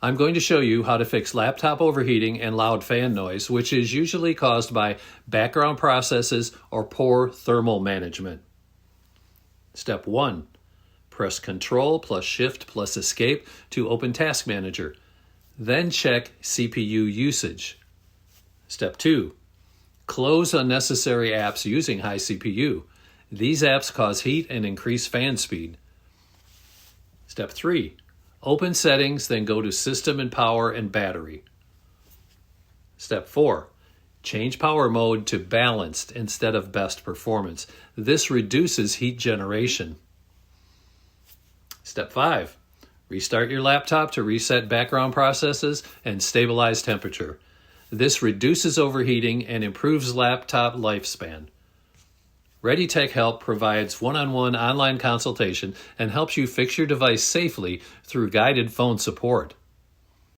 I'm going to show you how to fix laptop overheating and loud fan noise, which is usually caused by background processes or poor thermal management. Step 1. Press Ctrl plus Shift plus Escape to open Task Manager. Then check CPU usage. Step 2. Close unnecessary apps using high CPU. These apps cause heat and increase fan speed. Step 3. Open Settings, then go to System and Power and Battery. Step 4. Change power mode to Balanced instead of Best Performance. This reduces heat generation. Step 5. Restart your laptop to reset background processes and stabilize temperature. This reduces overheating and improves laptop lifespan. ReadyTech Help provides one-on-one online consultation and helps you fix your device safely through guided phone support.